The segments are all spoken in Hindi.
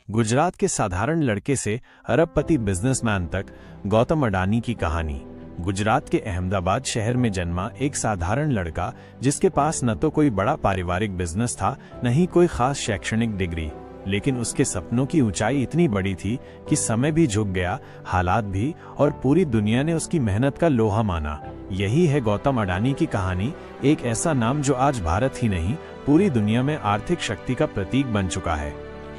गुजरात के साधारण लड़के से अरबपति बिजनेसमैन तक गौतम अडानी की कहानी। गुजरात के अहमदाबाद शहर में जन्मा एक साधारण लड़का जिसके पास न तो कोई बड़ा पारिवारिक बिजनेस था, न ही कोई खास शैक्षणिक डिग्री, लेकिन उसके सपनों की ऊंचाई इतनी बड़ी थी कि समय भी झुक गया, हालात भी, और पूरी दुनिया ने उसकी मेहनत का लोहा माना। यही है गौतम अडानी की कहानी, एक ऐसा नाम जो आज भारत ही नहीं पूरी दुनिया में आर्थिक शक्ति का प्रतीक बन चुका है।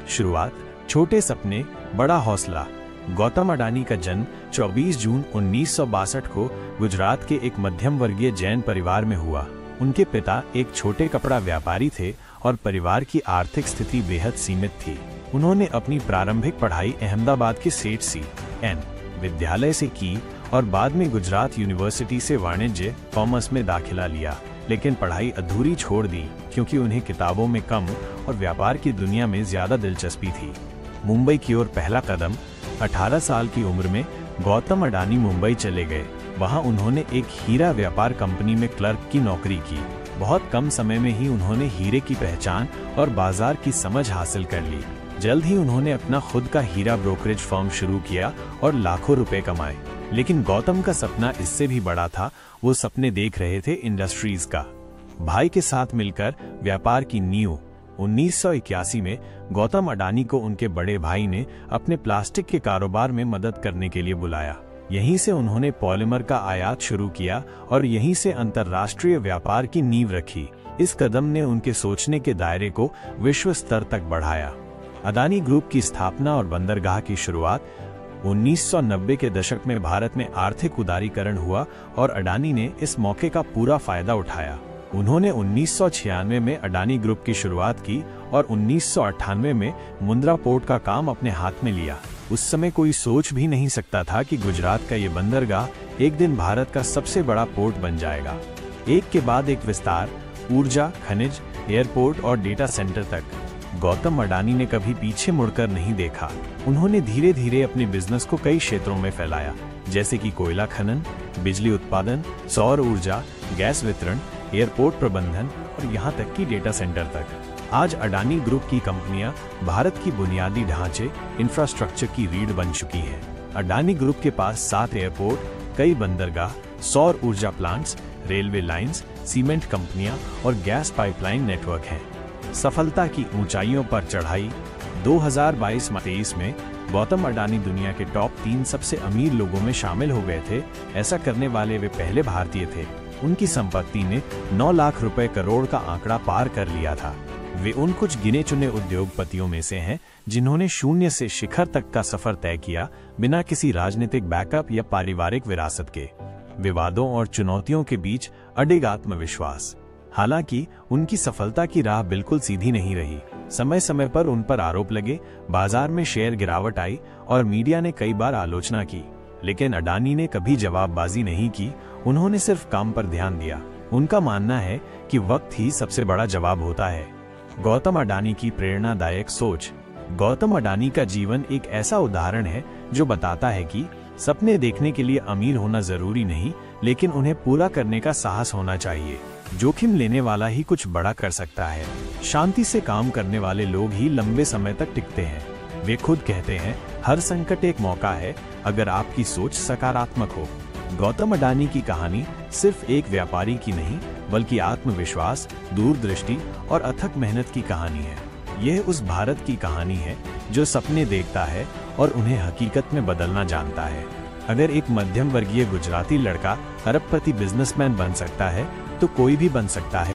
शुरुआत, छोटे सपने, बड़ा हौसला। गौतम अडानी का जन्म 24 जून 1962 को गुजरात के एक मध्यम वर्गीय जैन परिवार में हुआ। उनके पिता एक छोटे कपड़ा व्यापारी थे और परिवार की आर्थिक स्थिति बेहद सीमित थी। उन्होंने अपनी प्रारंभिक पढ़ाई अहमदाबाद के सेठ सी.एन. विद्यालय से की और बाद में गुजरात यूनिवर्सिटी से वाणिज्य कॉमर्स में दाखिला लिया, लेकिन पढ़ाई अधूरी छोड़ दी क्योंकि उन्हें किताबों में कम और व्यापार की दुनिया में ज्यादा दिलचस्पी थी। मुंबई की ओर पहला कदम, 18 साल की उम्र में गौतम अडानी मुंबई चले गए। वहां उन्होंने एक हीरा व्यापार कंपनी में क्लर्क की नौकरी की। बहुत कम समय में ही उन्होंने हीरे की पहचान और बाजार की समझ हासिल कर ली। जल्द ही उन्होंने अपना खुद का हीरा ब्रोकरेज फर्म शुरू किया और लाखों रुपए कमाए। लेकिन गौतम का सपना इससे भी बड़ा था। वो सपने देख रहे थे इंडस्ट्रीज का। भाई के साथ मिलकर व्यापार की नींव। 1981 में गौतम अडानी को उनके बड़े भाई ने अपने प्लास्टिक के कारोबार में मदद करने के लिए बुलाया। यहीं से उन्होंने पॉलीमर का आयात शुरू किया और यहीं से अंतर्राष्ट्रीय व्यापार की नींव रखी। इस कदम ने उनके सोचने के दायरे को विश्व स्तर तक बढ़ाया। अडानी ग्रुप की स्थापना और बंदरगाह की शुरुआत। 1990 के दशक में भारत में आर्थिक उदारीकरण हुआ और अडानी ने इस मौके का पूरा फायदा उठाया। उन्होंने 1996 में अडानी ग्रुप की शुरुआत की और 1998 में मुंद्रा पोर्ट का काम अपने हाथ में लिया। उस समय कोई सोच भी नहीं सकता था कि गुजरात का ये बंदरगाह एक दिन भारत का सबसे बड़ा पोर्ट बन जाएगा। एक के बाद एक विस्तार, ऊर्जा, खनिज, एयरपोर्ट और डेटा सेंटर तक। गौतम अडानी ने कभी पीछे मुड़कर नहीं देखा। उन्होंने धीरे धीरे अपने बिजनेस को कई क्षेत्रों में फैलाया, जैसे कि कोयला खनन, बिजली उत्पादन, सौर ऊर्जा, गैस वितरण, एयरपोर्ट प्रबंधन और यहाँ तक कि डेटा सेंटर तक। आज अडानी ग्रुप की कंपनियां भारत की बुनियादी ढांचे, इंफ्रास्ट्रक्चर की रीढ़ बन चुकी हैं। अडानी ग्रुप के पास 7 एयरपोर्ट, कई बंदरगाह, सौर ऊर्जा प्लांट्स, रेलवे लाइंस, सीमेंट कंपनियां और गैस पाइपलाइन नेटवर्क हैं। सफलता की ऊंचाइयों पर चढ़ाई। 2022-23 में गौतम अडानी दुनिया के टॉप 3 सबसे अमीर लोगों में शामिल हो गए थे। ऐसा करने वाले वे पहले भारतीय थे। उनकी संपत्ति ने 9 लाख रुपए करोड़ का आंकड़ा पार कर लिया था। वे उन कुछ गिने चुने उद्योगपतियों में से हैं जिन्होंने शून्य से शिखर तक का सफर तय किया, बिना किसी राजनीतिक बैकअप या पारिवारिक विरासत के। विवादों और चुनौतियों के बीच अडिग आत्मविश्वास। हालांकि उनकी सफलता की राह बिल्कुल सीधी नहीं रही। समय समय पर उन पर आरोप लगे, बाजार में शेयर गिरावट आई और मीडिया ने कई बार आलोचना की, लेकिन अडानी ने कभी जवाबबाजी नहीं की। उन्होंने सिर्फ काम पर ध्यान दिया। उनका मानना है कि वक्त ही सबसे बड़ा जवाब होता है। गौतम अडानी की प्रेरणादायक सोच। गौतम अडानी का जीवन एक ऐसा उदाहरण है जो बताता है कि सपने देखने के लिए अमीर होना जरूरी नहीं, लेकिन उन्हें पूरा करने का साहस होना चाहिए। जोखिम लेने वाला ही कुछ बड़ा कर सकता है। शांति से काम करने वाले लोग ही लंबे समय तक टिकते हैं। वे खुद कहते हैं, हर संकट एक मौका है अगर आपकी सोच सकारात्मक हो। गौतम अडानी की कहानी सिर्फ एक व्यापारी की नहीं, बल्कि आत्मविश्वास, दूरदृष्टि और अथक मेहनत की कहानी है। यह उस भारत की कहानी है जो सपने देखता है और उन्हें हकीकत में बदलना जानता है। अगर एक मध्यम वर्गीय गुजराती लड़का अरबपति बिजनेसमैन बन सकता है, तो कोई भी बन सकता है।